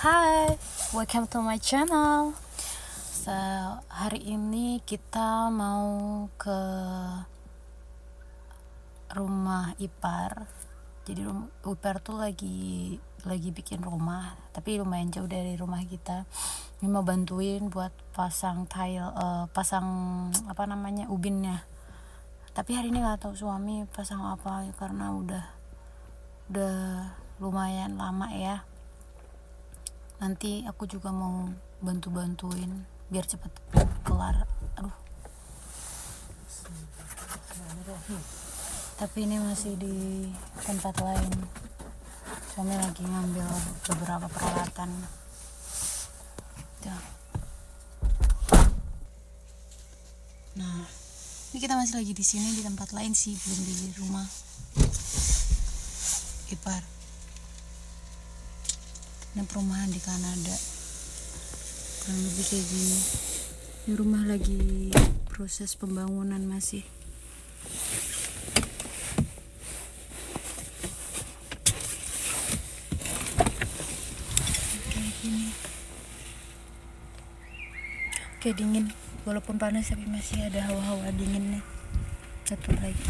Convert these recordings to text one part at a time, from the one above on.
Hi, welcome to my channel. Hari ini kita mau ke rumah ipar. Jadi ipar tuh lagi bikin rumah, tapi lumayan jauh dari rumah kita. Ini mau bantuin buat pasang tile, pasang ubinnya. Tapi hari ini nggak tahu suami pasang apa karena udah lumayan lama ya. Nanti aku juga mau bantuin biar cepet kelar. Tapi ini masih di tempat lain. Suami lagi ngambil beberapa peralatan. Tuh. Nah, ini kita masih lagi di sini, di tempat lain sih, belum di rumah ipar. Ini perumahan di Kanada, kurang lebih kayak gini. Ini rumah lagi proses pembangunan masih. Kayak gini. Kayak dingin, walaupun panas tapi masih ada hawa-hawa dinginnya. Satu lagi.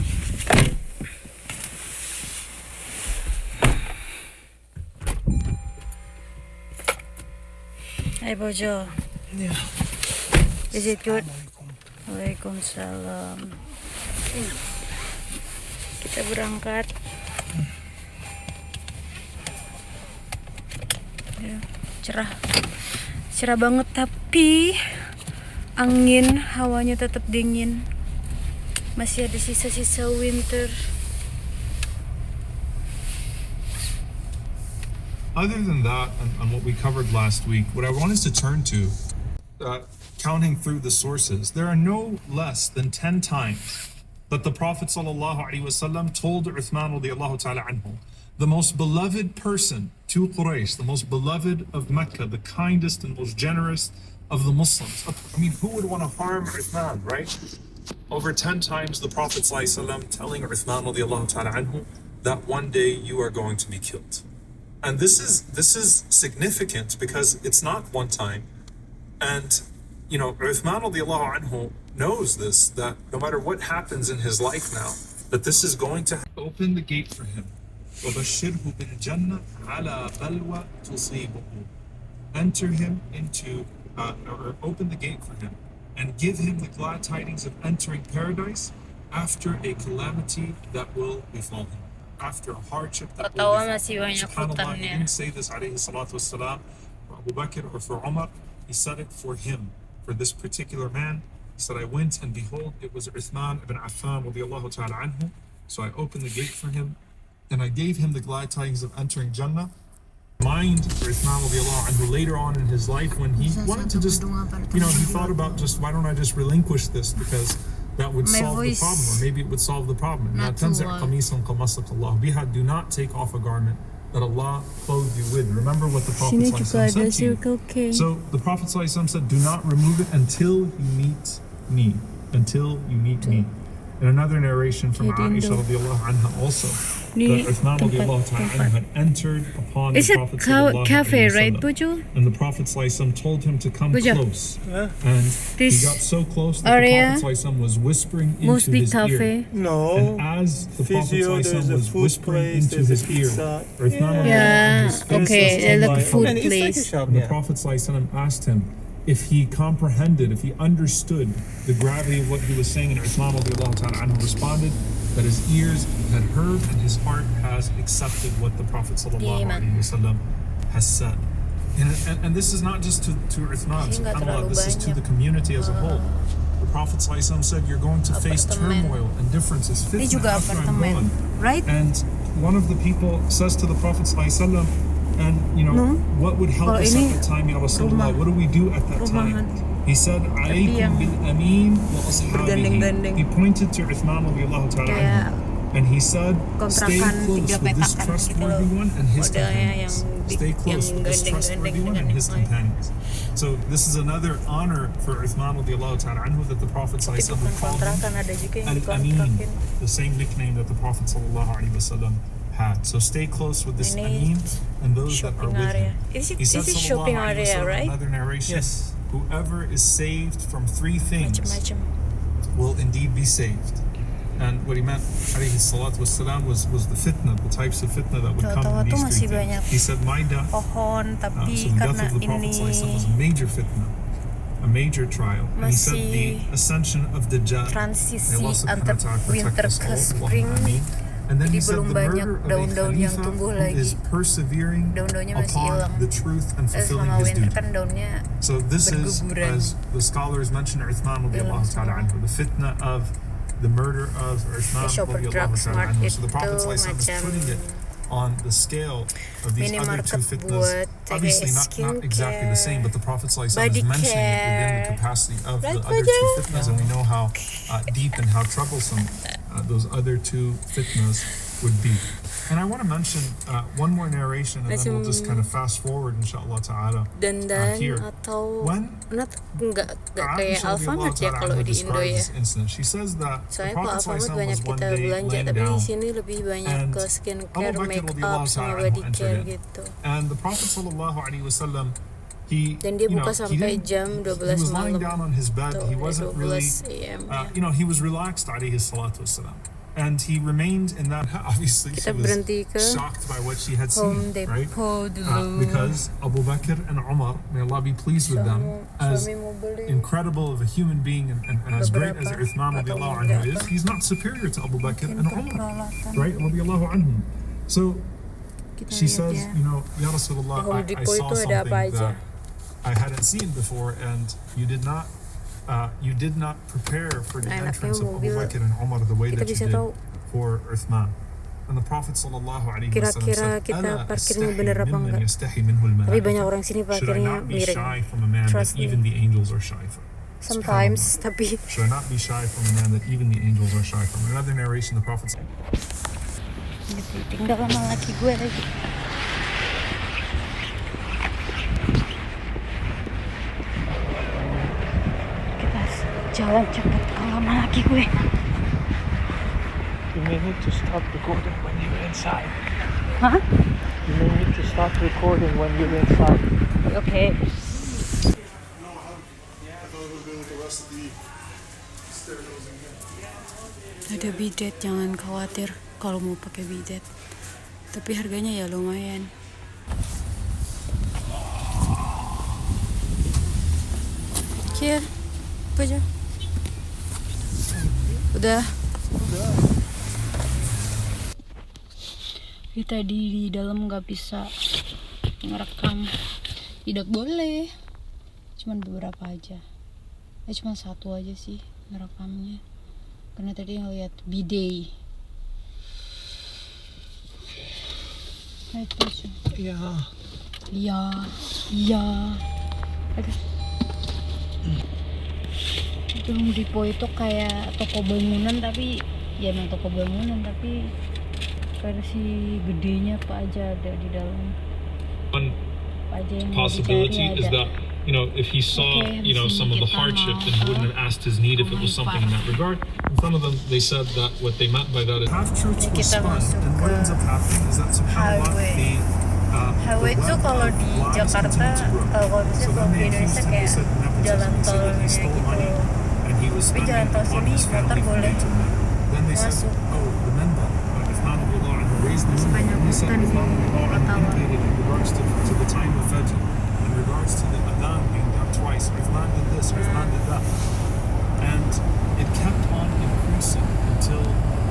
Hai Bojo. Yeah. Is it good? Assalamu'alaikum. Waalaikumsalam. Kita berangkat. Ya, cerah banget tapi angin, hawanya tetap dingin. Masih ada sisa-sisa winter. Other than that, and what we covered last week, what I want us to turn to, counting through the sources, there are no less than 10 times that the Prophet ﷺ told Uthman radiallahu ta'ala anhu, the most beloved person to Quraysh, the most beloved of Mecca, the kindest and most generous of the Muslims. I mean, who would want to harm Uthman, right? Over 10 times the Prophet ﷺ telling Uthman radiallahu ta'ala anhu that one day you are going to be killed. And this is significant because it's not one time. And, you know, Uthman radiallahu anhu knows this, that no matter what happens in his life now, that this is going to open the gate for him. وَبَشِّرْهُ بِالْجَنَّةِ عَلَى بَلْوَ تُصِيبُهُ. Enter him into, or open the gate for him, and give him the glad tidings of entering paradise after a calamity that will befall him. After a hardship that will befall him. SubhanAllah, he didn't say this alayhi salatu wassalam for Abu Bakr or for Umar. He said it for him, for this particular man. He said, I went and behold, it was Uthman ibn Affan radiallahu ta'ala anhu. So I opened the gate for him and I gave him the glad tidings of entering Jannah. Mind for Uthman radiallahu anhu later on in his life when he wanted to just, he thought about just, why don't I just relinquish this because that would solve the problem, or maybe it would solve the problem. Do not take off a garment that Allah clothed you with. Remember what the Prophet said to you. So the Prophet said, do not remove it until you meet me. Until you meet me. In another narration from Aisha radiallahu anha also, that Uthman radiallahu ta'ala had entered upon the Prophet sallallahu cafe, right, wasallam, and the Prophet sallallahu told him to come close, and he got so close that the Prophet sallallahu was whispering into his ear. No. And as the Prophet sallallahu was whispering into his ear, Uthman like a food place. and the Prophet sallallahu asked him if he comprehended, if he understood the gravity of what he was saying, and Uthman radiallahu ta'ala anhu responded that his ears had heard and his heart has accepted what the Prophet sallallahu alaihi wasallam has said. And this is not just to Uthman, subhanAllah, this is to the community as a whole. The Prophet sallallahu said, you're going to face turmoil and differences. Right? And one of the people says to the Prophet sallallahu, and what would help us at that time, Ya Rasulullah? What do we do at that time? He said, "Alaykum bil ameen wa ashabihi." He pointed to Uthman radiallahu ta'ala anhu, and he said, "Stay close with this trustworthy one and his companions. Stay close with this trustworthy one and his companions." So this is another honor for Uthman radiallahu ta'ala anhu that the Prophet sallallahu alaihi wasallam called him Al-Amin, the same nickname that the Prophet sallallahu alaihi wasallam had. So stay close with this Amin and those that are Shopping with area. him. Is He said, it sallallahu shopping alaihi area, wasallam, right? another narration, Yes. whoever is saved from three things Macam-macam. will indeed be saved. And what he meant, alayhi salatu wassalam, was the fitna, the types of fitna that would come Tahu-tahu in tuh these masih three banyak things. He said, my death, pohon, so tapi the death karena of the Prophet ini ﷺ was a major fitna, a major trial. And he said the masih ascension of Dajjal, may transisi Allah subhanahu antar wa ta'ala protect winter us ke all, spring, Allahumma ameen. And then jadi he said belum the banyak murder of a daun-daun yang Khalifa tumbuh who is lagi. persevering Daun-daunnya masih upon hilang. the truth and fulfilling Selama his winter duty. kan daunnya So this is, berguguran. as the scholars mention, Uthman Hilang radiallahu ta'ala semua. anhu, the fitna of the murder of Uthman Shopper radiallahu Drug ta'ala Mart anhu. So the itu Prophet ﷺ is macam putting it on the scale of these other minimarket two fitnas. buat Obviously kayak not exactly the same, but the Prophet ﷺ is body mentioning it within the care, capacity of the Right, other two Fajar? fitnas, and we know how deep and how troublesome those other two fitnas would be. And I want to mention one more narration, and then we'll just kind of fast forward, inshallah ta'ala. Dandan here. atau When enggak kayak Aisha Alfamart ya radiallahu kalau ta'ala di Indo describes ya. this incident, she says that the Soalnya kalau Prophet Alfamart ﷺ banyak was one kita day belanja, laying tapi di down, sini lebih banyak and ke Abu skincare, Bakr make up, radiallahu sama ta'ala body anhu care entered in. gitu. And the Prophet sallallahu alaihi wasallam, he, Dan dia you know, buka he sampai didn't- jam he 12 was lying malam. down on his bed. Tuh, He dari wasn't 12 really, AM ya. you know, he was relaxed alaihi salatu wasalam. And he remained in that. Obviously, she Kita was berhenti ke shocked by what she had Home seen, right? Depot dulu. Because Abu Bakr and Umar, may Allah be pleased with them, as Suami mau beli. incredible of a human being and as great as Beberapa Uthman atau radiallahu anhu beberapa. is, he's not superior to Abu Bakr and Umar, peralatan. right? Radiallahu anhu. So Kita she lihat says, ya. you know, Ya Rasulullah, Di Home I Depot saw itu ada apa something aja? that I hadn't seen before, and you did not prepare for the Enaknya entrance of Abu mobil, Bakr and Umar the way kita that you bisa did tahu for Uthman. And the Prophet sallallahu alaihi wasallam kira-kira said, kita "Ala parkirnya astahi bener apa mimman enggak." yastahi minhu Tapi al-malaika." banyak orang sini Should I parkirnya not be miring. shy from a man Trust that me. even the angels are shy from? Sometimes, Subhanallah. tapi Should I not be shy from a man that even the angels are shy from? Another narration, the Prophet said, Tinggal sama laki gue lagi. Kita jalan cepet kalau sama laki gue. You may need to stop recording when you're inside. Hah? You may need to stop recording when you're inside. Oke. Ada bidet, jangan khawatir kalau mau pakai bidet. Tapi harganya ya lumayan. Here, apa aja? Udah. Kita di dalam nggak bisa ngerekam, tidak boleh. Cuman beberapa aja. Cuman satu aja sih ngerekamnya. Karena tadi ngeliat bidet. Itu sih. Yeah. Iya. Aduh. Itu Home Depot itu kayak toko bangunan, tapi ya emang toko bangunan, tapi versi gedenya apa aja ada di dalam. one Apa aja yang mau possibility dicari is ada. that, you know, if he saw, Okay, you know, some of the kita hardship, mau then he wouldn't have asked his need if it was something in that regard. And some of them, they said that what they meant by that is half truths were Kita spun, masuk and what ke ends up happening is that subhanallah, highway. Highway itu kalau di Jakarta, kalau misalnya kalau di Indonesia kayak jalan tolnya gitu. Tapi jalan tol sini motor boleh masuk. Sepanjang hutan di Pertama. In regards to the time of Fajr, in regards to the adhan being done twice, Uthman did this, Uthman did that. And it kept on increasing until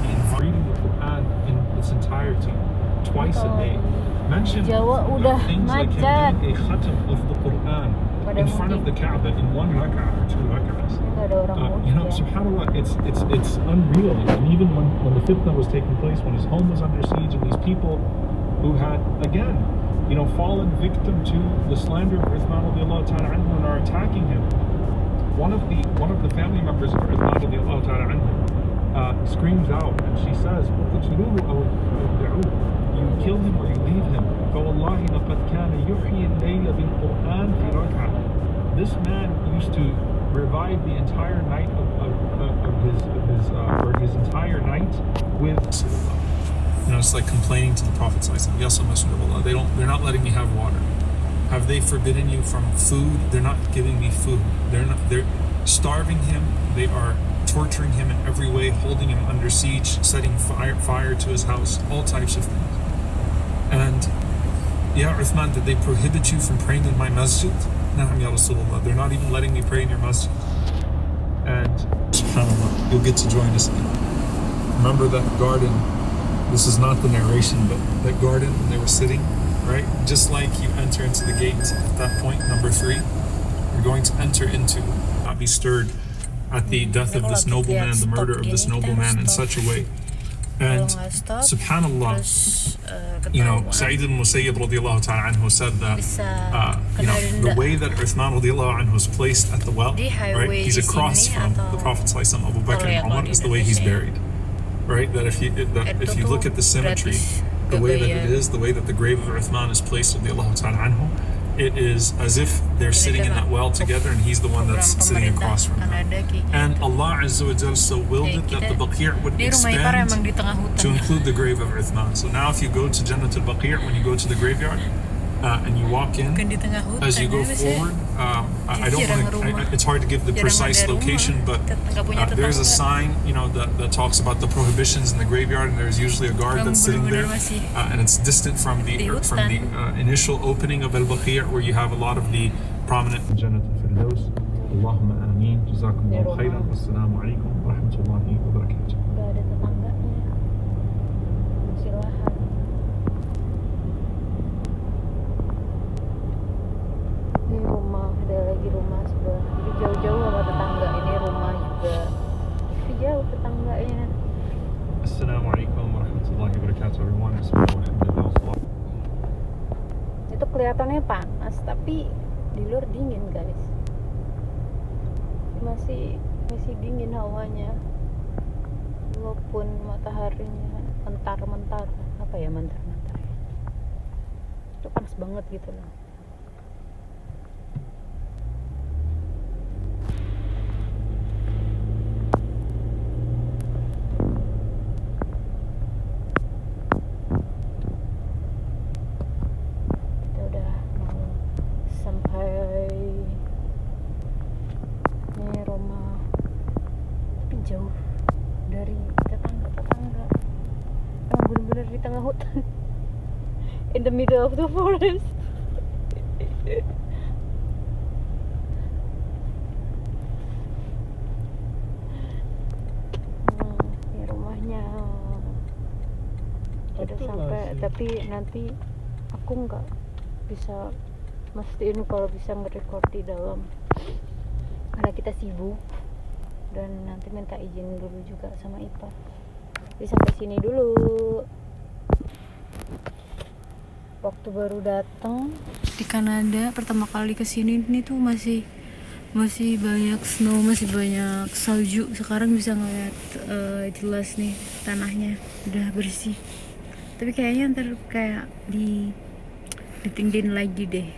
he reading the Quran in its entirety, twice a day. Mentioned Jawa udah things like him macet. doing a khatam of the Quran in front of the Kaaba in one rak'ah or two rak'ahs. Nggak ada orang You know, mudik ya. subhanAllah, it's unreal. And even when the fitna was taking place, when his home was under siege, and these people who had, again, you know, fallen victim to the slander of Uthman radiallahu ta'ala anhu and are attacking him. One of the family members of Uthman radiallahu ta'ala anhu screams out, and she says, "Uqtuluhu aw id'uhu." You kill him or you leave him. فَوَاللَّهِ لَقَدْ كَانَ يُحْيِي اللَّيْلَ بِالْقُرْآنِ فِي رَكْعَةٍ. This man used to revive the entire night of his entire night with. it's like complaining to the Prophet ﷺ, "Ya Messenger of Allah, they're not letting me have water. Have they forbidden you from food? They're not giving me food. They're starving him. They are torturing him in every way, holding him under siege, setting fire to his house, all types of things. And Ya Uthman, did they prohibit you from praying in my masjid? Na'am ya Rasulullah, they're not even letting me pray in your masjid." And subhanAllah, you'll get to join us again. Remember that garden? This is not the narration, but that garden when they were sitting, right? Just like you enter into the gate at that point, number 3, you're going to enter into, not be stirred at the death of this nobleman, the murder of this nobleman in such a way. And subhanAllah, Sa'id al-Musayyib radiallahu ta'ala anhu said that, the way that Uthman radiallahu anhu was placed at the well, right? He's across from the Prophet ﷺ, Abu Bakr and Umar, is the way he's buried. Right, that if you look at the symmetry, the way that it is, the way that the grave of Uthman is placed radiallahu ta'ala anhu, it is as if they're sitting in that well together and he's the one that's sitting across from them. And Allah Azza wa Jal so willed it that the Baqi' would expand to include the grave of Uthman. So now if you go to Jannat al-Baqi', when you go to the graveyard, and you walk in, as you go forward, it's hard to give the precise location, but there's a sign, that talks about the prohibitions in the graveyard, and there's usually a guard that's sitting there, and it's distant from the initial opening of Al-Baqi', where you have a lot of the prominent Jannat al-Firdaus. Allahumma ameen, jazakumullahu khairan, Assalamu'alaikum wa rahmatullahi wa barakatuh. Gak ada tetangganya, masih lahan. Ini rumah, ada lagi rumah sebelah. Jadi jauh-jauh sama tetangga. Ini rumah juga, tapi jauh tetangganya. Assalamu'alaikum warahmatullahi wabarakatuh, everyone. Alhamdulillah. Itu kelihatannya panas, tapi di luar dingin guys. Masih dingin hawanya, walaupun mataharinya mentar-mentar. Apa ya mentar-mentar ya? Itu panas banget gitu loh. Jauh dari tetangga-tetangga, benar-benar di tengah hutan, in the middle of the forest. Ini rumahnya udah sampai, tapi nanti aku nggak bisa mastiin kalau bisa nge-record di dalam karena kita sibuk. Dan nanti minta izin dulu juga sama ipar. Jadi sampai sini dulu. Waktu baru datang di Kanada pertama kali kesini, ini tuh masih banyak snow, masih banyak salju. Sekarang bisa ngeliat jelas nih tanahnya udah bersih. Tapi kayaknya ntar kayak ditinggiin lagi deh.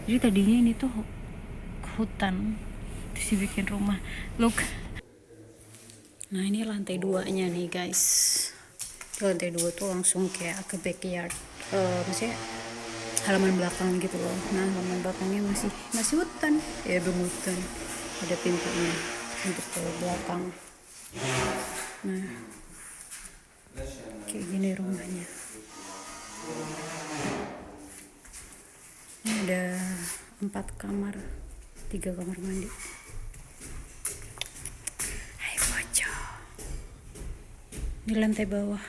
Jadi tadinya ini tuh hutan, terus dibikin rumah. Look. Nah ini lantai 2-nya nih guys. Lantai 2 tuh langsung kayak ke backyard, maksudnya halaman belakang gitu loh. Nah halaman belakangnya masih hutan, ya hutan. Ada pintunya untuk ke belakang. Nah kayak gini rumahnya. Ini ada 4 kamar, 3 kamar mandi. Di lantai bawah.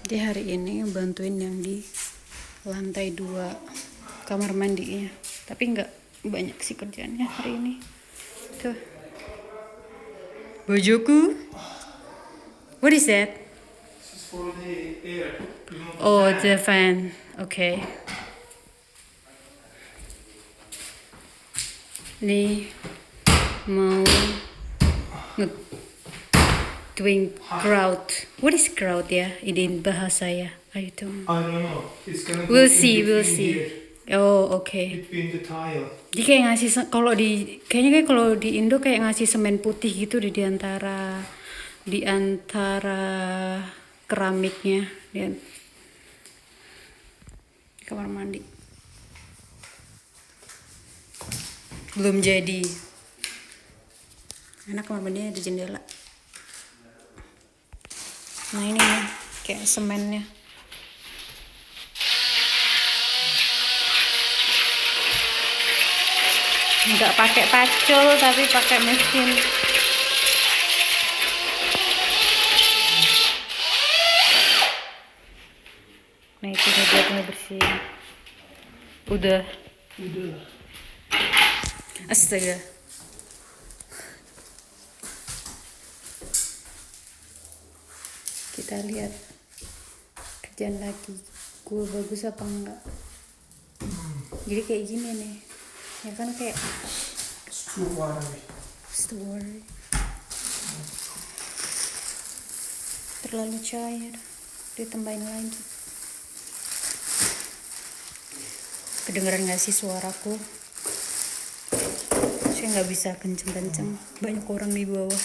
Jadi hari ini bantuin yang di lantai 2 kamar mandinya, tapi nggak banyak sih kerjaannya hari ini. Tuh bojoku, what is that? For the air. Oh, the fan. Okay. Nih mau doing grout. What is grout ya? Ini bahasa ya. I don't know. It's gonna We'll see. Oh, okay. Between the tile. Dia kayak ngasih kayaknya kalau di Indo kayak ngasih semen putih gitu di antara keramiknya, lihat. Kamar mandi belum jadi. Enak, kamar mandinya ada jendela. Nah ini nih kayak semennya. Nggak pakai pacul tapi pakai mesin. Nah itu udah buat ngebersihin. Udah. Astaga. Kita lihat kerjaan lagi gue bagus apa enggak. Jadi kayak gini nih, ya kan, kayak story terlalu cair, ditambahin lagi. Kedengeran gak sih suaraku? Saya nggak bisa kenceng-kenceng, banyak orang di bawah.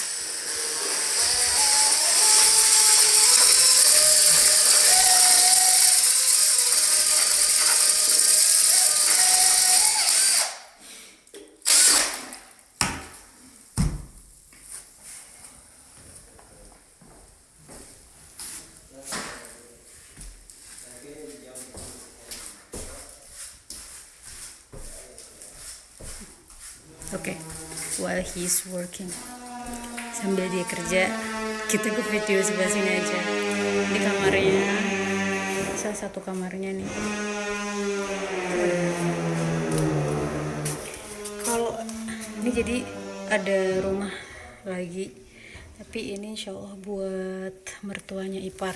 Oke, while he's working, sambil dia kerja, kita ke video sebelah sini aja. Ini kamarnya, salah satu kamarnya nih. Kalau ini jadi ada rumah lagi, tapi ini insya Allah buat mertuanya ipar,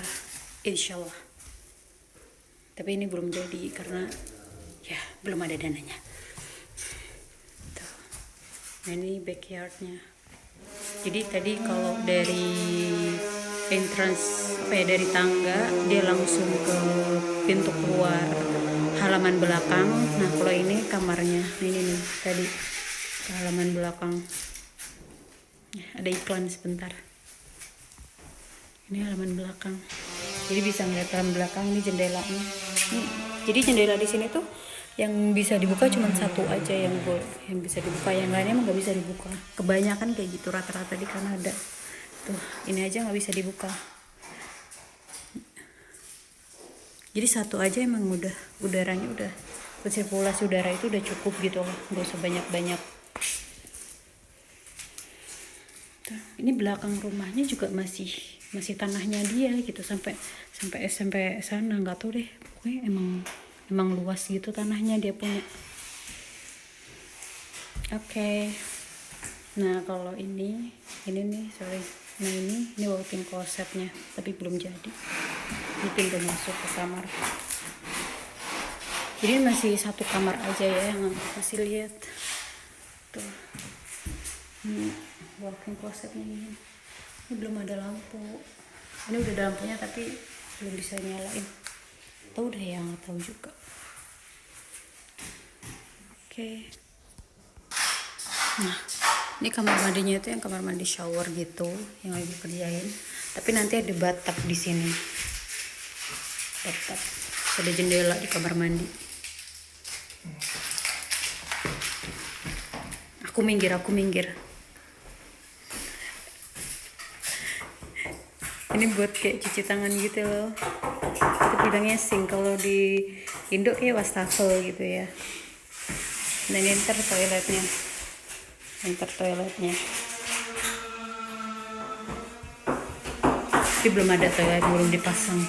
insya Allah. Tapi ini belum jadi karena ya belum ada dananya. Nah ini backyardnya. Jadi tadi kalau dari entrance dari tangga dia langsung ke pintu keluar halaman belakang. Nah kalau ini kamarnya, ini nih tadi ke halaman belakang. Ada iklan sebentar. Ini halaman belakang. Jadi bisa ngeliat halaman belakang, ini jendelanya. Jadi jendela di sini tuh yang bisa dibuka cuma satu aja yang bisa dibuka, yang lainnya emang nggak bisa dibuka. Kebanyakan kayak gitu rata-rata di Kanada tuh, ini aja nggak bisa dibuka. Jadi satu aja emang udah, udaranya udah, sirkulasi udara itu udah cukup gitu loh, nggak usah banyak-banyak. Tuh, ini belakang rumahnya juga masih tanahnya dia gitu, sampai sana, nggak tahu deh, pokoknya emang luas gitu tanahnya dia punya. Oke. Nah kalau ini nih, sorry. Nah ini walk-in closetnya, tapi belum jadi. Ini pintu masuk ke kamar. Jadi masih satu kamar aja ya yang masih lihat. Tuh. Ini walk-in closetnya ini. Ini belum ada lampu. Ini udah ada lampunya tapi belum bisa nyalain. Tahu deh yang tahu juga. Oke. Nah, ini kamar mandinya itu yang kamar mandi shower gitu yang lagi kerjain. Tapi nanti ada bathtub di sini. Bathtub. Ada jendela di kamar mandi. Aku minggir. Ini buat kayak cuci tangan gitu loh. Itu bilangnya sink, kalau di Indo kayak wastafel gitu ya. Dan ini ntar toiletnya. Tapi belum ada toilet, belum dipasang.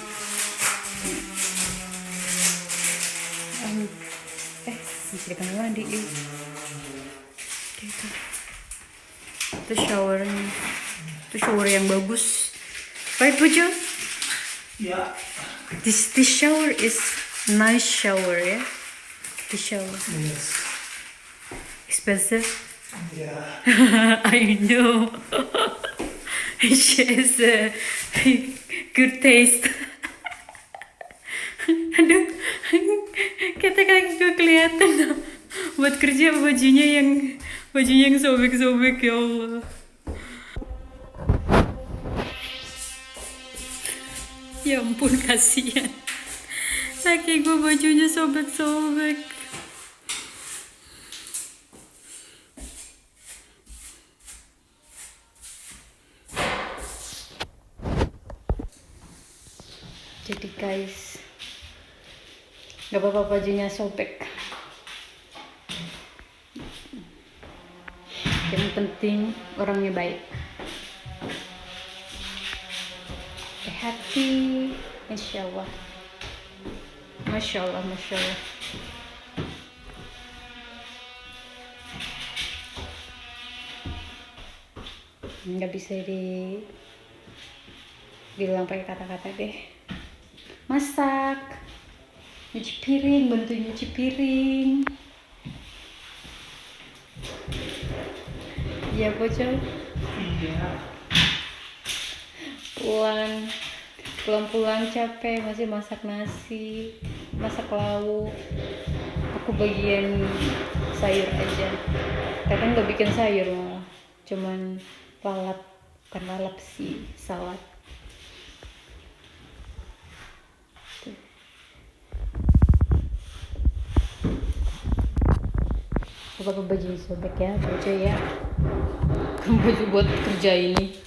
Masih di kamar mandi. Gitu. Itu showernya. Itu shower yang bagus. Right, Pujo? Yeah. This shower is nice shower, ya. This shower. Yes. Expensive. Yeah. I know. She has a good taste. Aduh, kata kaki gue kelihatan buat kerja bajunya yang sobek-sobek, ya Allah. Ya ampun, kasihan. Laki gue bajunya sobek-sobek. Jadi guys, gak apa-apa bajunya sobek. Yang penting orangnya baik. Hati, insya Allah. Masya Allah, Masya Allah. Nggak bisa dibilang pakai kata-kata deh. Masak, nyuci piring, bantuin nyuci piring. Ya bocor. Pulang capek, masih masak nasi, masak lauk. Aku bagian sayur aja. Kadang nggak bikin sayur malah, cuman lalap, bukan lalap sih, salad. Apa baju sobek ya, baju ya. Kan baju buat kerja ini.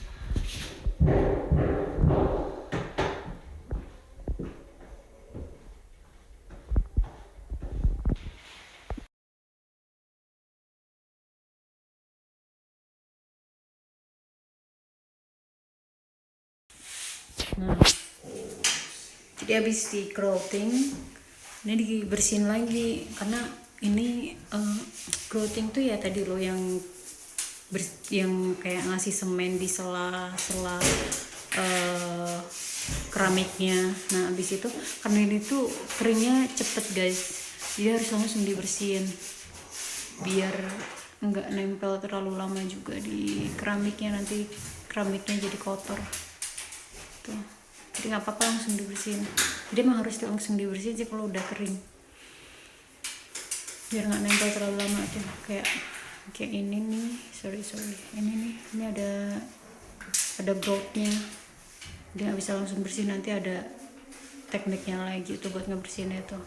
Nah, jadi habis di clothing, ini dibersihin lagi karena ini clothing tuh ya tadi loh yang kayak ngasih semen di sela-sela keramiknya. Nah habis itu karena ini tuh keringnya cepet guys, jadi harus langsung dibersihin biar nggak nempel terlalu lama juga di keramiknya, nanti keramiknya jadi kotor tuh. Jadi nggak apa-apa langsung dibersihin, jadi emang harus langsung dibersihin sih kalau udah kering biar nggak nempel terlalu lama tuh. Kayak ini nih, sorry ini ada groutnya, dia nggak bisa langsung bersih, nanti ada tekniknya lagi tuh buat ngebersihinnya tuh.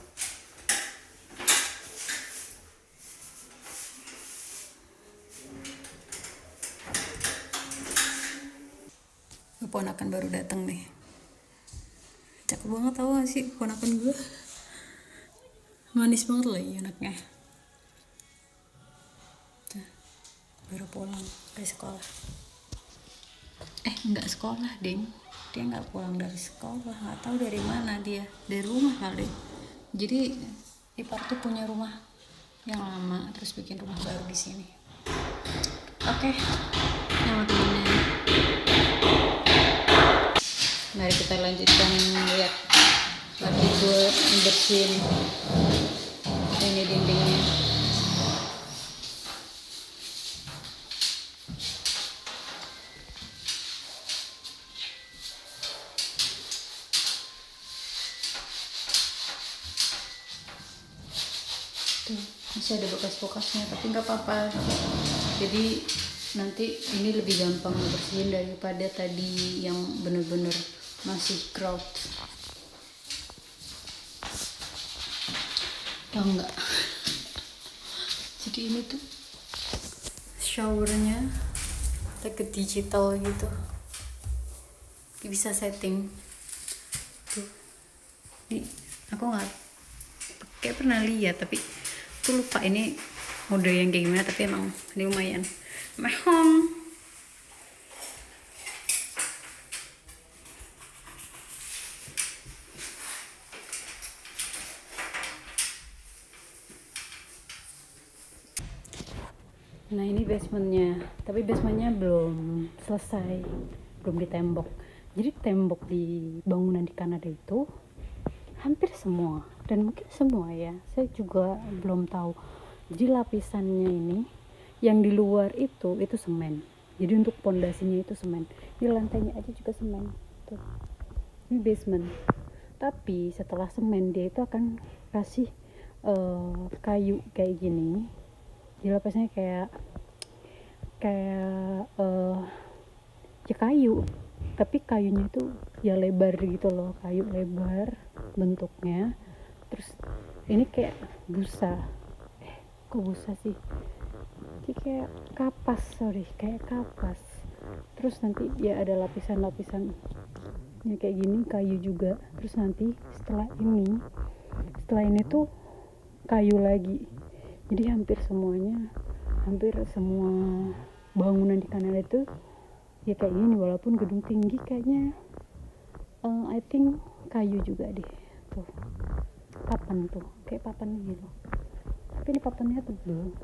Keponakan baru datang nih, cakep banget tau gak sih keponakan gue, manis banget loh anaknya. Tuh, baru pulang dari sekolah. Nggak sekolah ding, dia nggak pulang dari sekolah, nggak tahu dari mana dia, dari rumah kali. Jadi ipar tuh punya rumah yang lama terus bikin rumah baru di sini. Oke, nama temennya. Mari kita lanjutkan lihat lagi buat bersihin ini dindingnya. Tuh, masih ada bekas-bekasnya tapi nggak apa-apa. Jadi nanti ini lebih gampang bersihin daripada tadi yang bener-bener masih grout. Tau nggak? Jadi ini tuh showernya pakai digital gitu, bisa setting tuh. Ini aku nggak kayak pernah lihat tapi tuh lupa ini mode yang kayak gimana, tapi emang ini lumayan mahal. Nah ini basementnya, tapi basementnya belum selesai, belum ditembok. Jadi tembok di bangunan di Kanada itu hampir semua, dan mungkin semua ya, saya juga belum tahu. Jadi lapisannya ini yang di luar itu semen. Jadi untuk pondasinya itu semen. Di lantainya aja juga semen. Tuh. Ini basement. Tapi setelah semen dia itu akan kasih kayu kayak gini. Jadi lapasnya kayak ya kayu. tapi kayunya itu ya lebar gitu loh, kayu lebar bentuknya. Terus ini kayak busa, kok busa sih, kayak kapas, kayak kapas. Terus nanti ya ada lapisan-lapisan ya kayak gini, kayu juga. Terus nanti setelah ini tuh kayu lagi. Jadi hampir semua bangunan di Kanada itu ya kayak gini, walaupun gedung tinggi kayaknya I think kayu juga deh. Tuh papan tuh, kayak papan gitu, tapi ini papannya tebel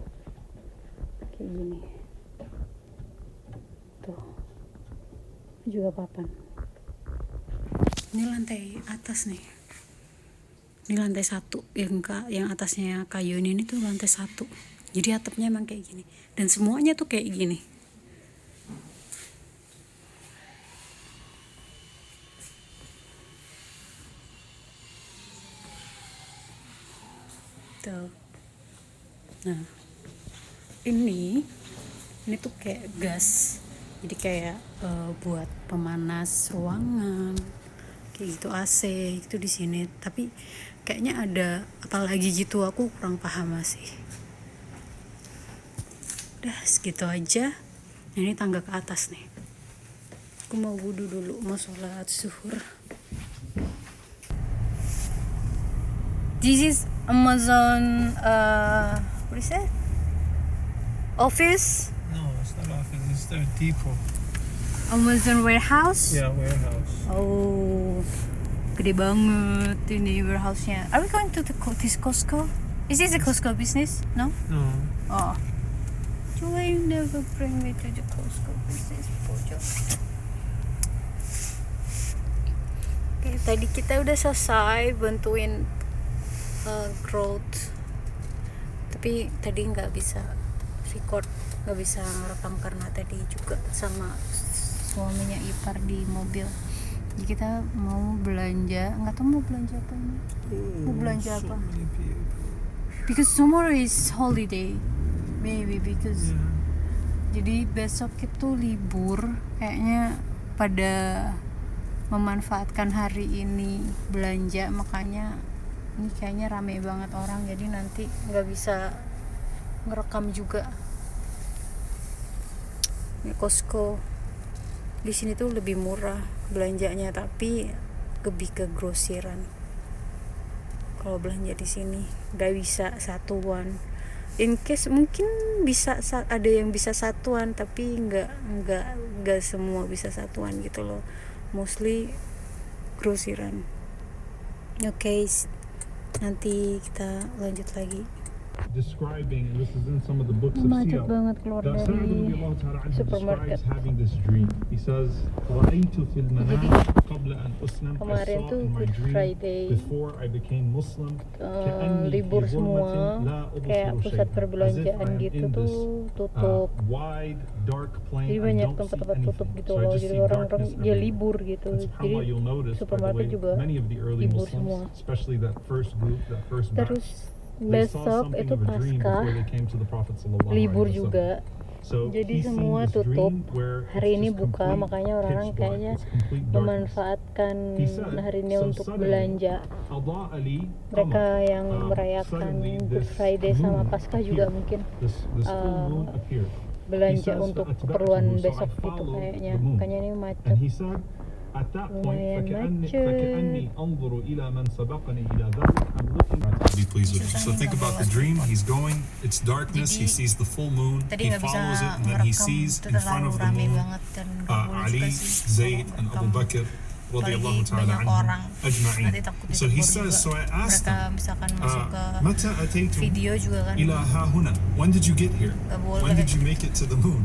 kayak gini. Tuh ini juga papan. Ini lantai atas nih, ini lantai 1 yang atasnya kayu ini tuh lantai 1. Jadi atapnya emang kayak gini, dan semuanya tuh kayak gini. Tuh. Nah, ini tuh kayak gas. Jadi kayak buat pemanas ruangan. Kayak gitu, AC itu di sini. Tapi kayaknya ada apa lagi gitu, aku kurang paham masih. Udah segitu aja. Nah, ini tangga ke atas nih. Aku mau wudu dulu, mau sholat zuhur. This is Amazon what is it? Office? No, it's not office. It's their depot. Amazon warehouse? Yeah, warehouse. Oh, gede banget ini warehouse-nya. Are we going to this Costco? Is this a Costco business? No? No. Oh. Why you never bring me to the Costco business pojok? Oke, tadi kita udah selesai bantuin growth, tapi tadi nggak bisa record, nggak bisa ngerekam karena tadi juga sama suaminya ipar di mobil. Jadi kita mau belanja, nggak tahu mau belanja apa ini. Mau belanja apa? Because tomorrow is holiday, maybe because jadi besok itu libur, kayaknya pada memanfaatkan hari ini belanja, makanya ini kayaknya rame banget orang, jadi nanti nggak bisa ngerekam juga. Ini Costco di sini tuh lebih murah belanjanya, tapi lebih ke grosiran. Kalau belanja di sini nggak bisa satuan. In case mungkin bisa ada yang bisa satuan, tapi nggak semua bisa satuan gitu loh. Mostly grosiran. Oke, nanti kita lanjut lagi. Describing, and this is in some of the books of Macet Siyar, banget keluar that dari Sa'd radhiyallahu supermarket. describes having this dream. He says, رأيت في المنام قبل أن أسلم. I Kemarin saw tuh in my Good dream Friday, before I became Muslim, كأني في libur ظلمة semua, لا kayak أبصر pusat شيئا. As if perbelanjaan I am gitu in tuh this tutup. wide dark plain. Jadi I banyak don't see tempat-tempat tutup anything. gitu So I loh. just Jadi see orang-orang darkness ya everywhere. libur gitu. And Jadi subhanAllah, you'll notice, by the supermarket way, juga many of the early libur semua. Muslims, especially that first group, that first batch, Terus they saw besok something itu of a dream Paskah, before they came to the Prophet sallallahu libur alaihi wasallam. juga. So Jadi he's seen semua this tutup. dream where Hari it's ini just buka, complete makanya orang-orang pitch black, kayaknya it's complete darkness. memanfaatkan He said, hari ini so untuk suddenly, belanja. أضاء لي Mereka قمر. yang merayakan Suddenly Good this Friday sama moon Paskah juga appeared. mungkin This full moon appeared. He belanja says, untuk فأتبعته, keperluan so I besok gitu followed kayaknya. the moon. Makanya ini And macet. he said, at that point, Lumayan فكأني macet. أنظر إلى من سبقني إلى ذلك. I'm looking to be pleased with him. So think about the dream. He's going. It's darkness. He sees the full moon. Tadi He nggak bisa follows it, and then he ngerekam, sees itu in front terlalu of the rame moon banget dan nggak boleh Ali, juga sih Zayd, and kalau Abu ngerekam. Bakr radiyallahu Apalagi ta'ala banyak orang, anhum ajma'in. nanti takut So he ditegur says, so juga. I asked Mereka him, misalkan masuk ke متى أتيتم video juga kan إلى ها هنا? When did you get here? nggak boleh. When did you make it to the moon?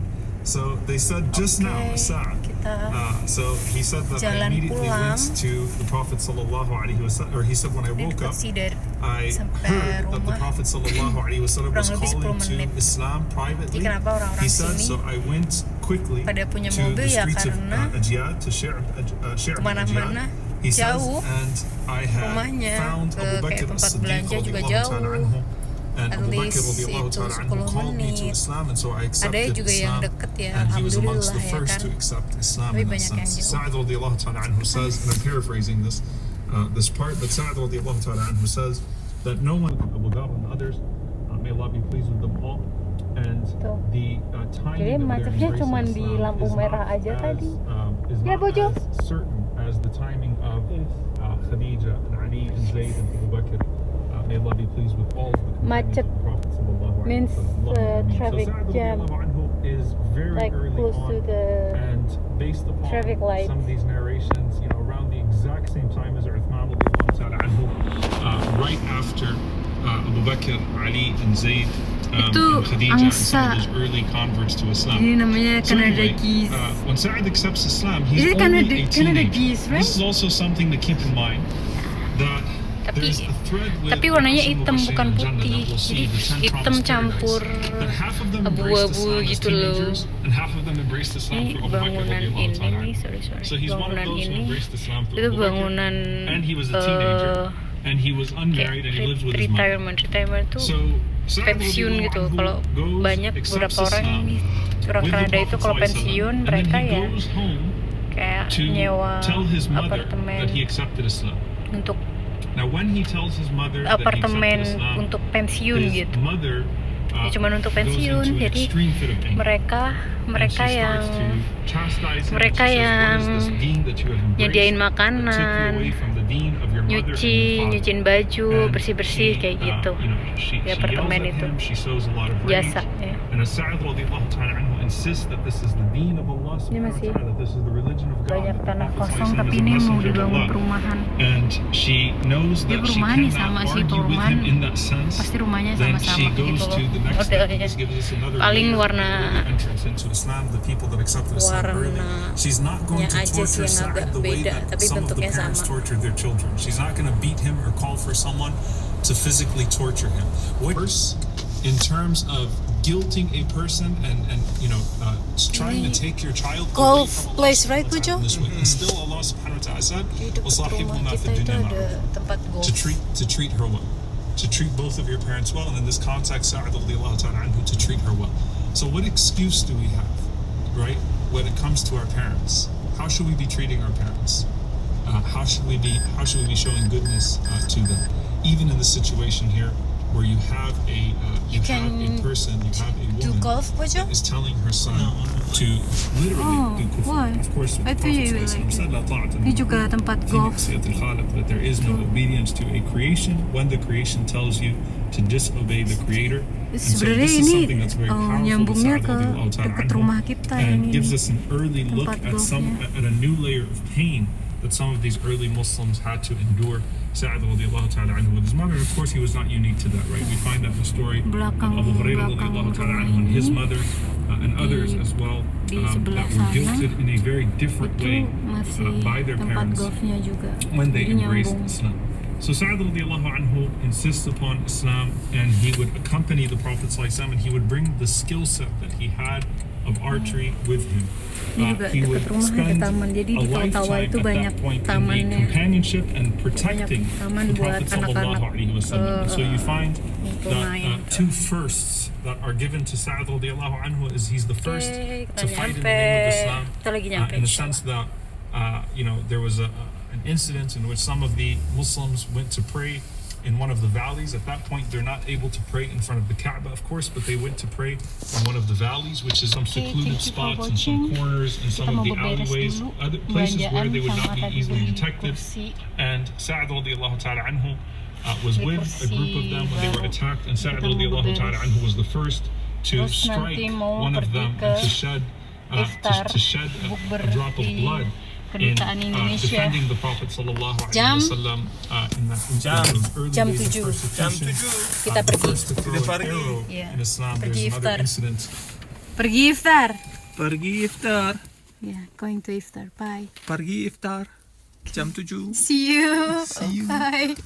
So they said just now, الساعة. Kita So he said that I jalan immediately pulang. went to the Prophet sallallahu alaihi wasallam, or he said when I ini woke dekat up, sih dari I sampai heard that the rumah Prophet sallallahu alaihi wasallam was kurang lebih calling 10 to menit. Islam Jadi privately. kenapa orang-orang He said, sini so I went quickly pada punya to mobil the ya streets of karena Ajiyat, to Shi'b kemana-mana Ajiyat. He says, jauh and I had rumahnya found ke Abu kayak Bakr tempat as-Siddiq belanja juga radiyallahu ta'ala jauh. anhu. And At Abu Bakr least radiallahu itu ta'ala anhu 10 called me to menit. Islam, and so I Ada accepted juga yang Islam. deket ya, And he was amongst the alhamdulillah ya first kan. to accept Islam Tapi in that banyak yang sense. jauh. Sa'ad radiallahu ta'ala anhu says, and I'm paraphrasing this part, but Sa'ad radiallahu ta'ala anhu says that no one, Abu Dhar and others, may Allah be pleased with them all, and Tuh. the Jadi timing of their macetnya embrace cuman of di Islam lampu is merah not aja as, tadi. is Ya, not Bojo. as certain as the timing of Khadija and Ali and Zayd and Abu Bakr. May Allah be pleased with all of the companions Macet of the Prophet sallallahu alaihi means, wasallam. traffic So Sa'ad jam, radiallahu anhu is very like early close on, to the and based upon traffic light. some of these narrations, around the exact same time as Uthman radiallahu ta'ala anhu, right after Abu Bakr, Ali and Zayd, Itu and Khadija, and angsa. some of those early converts to Islam. Ini namanya So Canada anyway, geese. when Sa'ad accepts Islam, he's Is it only Canada- a Canada teenager. geese, right? This is also something to keep in mind, that there's a thread with Tapi warnanya the hitam Ashar bukan al-Mubashirin al-Jannah putih. that we'll see, Jadi the 10 hitam promised campur paradise, that half of them embraced abu-abu Islam as gitu loh. teenagers, and half of them embraced Islam Ini through Abu Bakr bangunan radiallahu ini ta'ala nih, anhu. sorry. So he's one of Bangunan those who ini embraced Islam through itu Abu Bakr, bangunan and he was a teenager, and he was unmarried, and he lives with his mother. retirement tuh So Sa'ad pensiun radiallahu gitu. anhu Kalau goes, banyak accepts beberapa orang Islam ini orang with the Kanada itu Prophet kalau sallallahu alaihi pensiun wasallam, and mereka then he ya goes home kayak to nyewa tell his mother apartemen that he accepted Islam. untuk Now, when he tells his mother that he apartemen accepted Islam, untuk pensiun his gitu. mother Ya, cuman untuk goes pensiun. into an Jadi extreme fit of anger. mereka And she yang starts to chastise him. mereka She says, yang "What is this deen that you have embraced nyediain that took you makanan, away from the deen of your mother and your father?" nyuciin baju, And bersih-bersih she, kayak gitu. she Di yells apartemen at itu. him, she shows a lot of rage. Jasa ya. And as Sa'ad radiallahu ta'ala anhu insists that this is the deen of Allah subhanahu wa masih ta'ala, that this is the religion of God, banyak that the tanah Prophet kosong, sallallahu tapi alaihi ini wasallam is a mau messenger of dibangun Allah. perumahan. And she knows Dia that she perumahan nih cannot sama si argue with perumahan. him in that sense. Pasti rumahnya Then sama-sama she goes gitu to loh the next step. modelnya. This gives us another Paling layer of warna early entrance into Islam, the people that accepted Islam early. She's not going to aja sih torture yang agak Sa'ad the way beda, that tapi some of the bentuknya parents sama. tortured their children. She's not going to beat him or call for someone to physically torture him. Worse, in terms of guilting a person and trying to take your child away Golf from Allah place, right, subhanahu wa ta'ala Pujo? in this way. And still Allah subhanahu wa ta'ala said, Di dekat "Wasahibhuma rumah fid kita itu dunya ada ma'ruf." tempat golf. To treat her well, to treat both of your parents well, and in this context, Sa'ad radiallahu ta'ala anhu, to treat her well. So what excuse do we have, right, when it comes to our parents? How should we be treating our parents? How should we be showing goodness to them, even in this situation here, where you have a person, you have a Do woman golf, Pujo? that is telling her son to literally do kufr. why? Of course, I the thought you Prophet like said, "La ta'ata Ini juga tempat fi golf. ma'siyatil khaliq," that there is no obedience to a creation when the creation tells you to disobey the creator. And so Sebenarnya this is ini something that's very powerful nyambungnya with ke Sa'ad radiallahu ta'ala dekat anhu, rumah kita yang and ini. gives us an early look Tempat at a new layer of pain that some of these early Muslims had to endure. Sa'ad radiallahu ta'ala anhu with his mother, and of course he was not unique to that, right? We find that in the story of Abu Hurairah radiallahu ta'ala anhu and his mother, and others as well, di that sebelah were sana, guilted in a very different way Itu masih by their tempat parents golfnya juga. when they Jadi embraced nyambung. Islam. So Sa'ad radiallahu anhu insists upon Islam, and he would accompany the Prophet ﷺ, and he would bring the skill set that he had of archery with him. Ini juga He would dekat rumah ada spend taman. Jadi a di Tawa lifetime itu at banyak that point in the tamannya. companionship and protecting taman the buat Prophet sallallahu anak-anak, alaihi wasallam. So you find untuk that main. two firsts that are given to Sa'ad radiallahu anhu is he's the first Kita to fight in the nyampe. name of Islam, Kita lagi nyampe, in the insya sense that there was an incident in which some of the Muslims went to pray in one of the valleys. At that point, they're not able to pray in front of the Kaaba, of course, but they went to pray in one of the valleys, which is some secluded thank you for spots and some watching. corners and some Kita of mau the beberes alleyways, dulu. other places where Belanjaan they would not sama be tadi easily beli detected. kursi. And Sa'ad radiallahu ta'ala anhu was with a group of them when they were baru attacked, and Sa'ad kita mau radiallahu ta'ala beberes. anhu was the first to Terus strike nanti mau one of pergi them ke and to shed iftar, a drop of di blood Kedutaan in Indonesia. defending the Prophet sallallahu alaihi Jam? wasallam in those early Jam days 7. of persecution. Kita The pergi. first to throw an arrow Iya. in Islam. Pergi There's another iftar. incident. Pergi iftar. Pergi iftar. Yeah, going to iftar. Bye. Pergi iftar. Jam 7. See you. See you. Bye.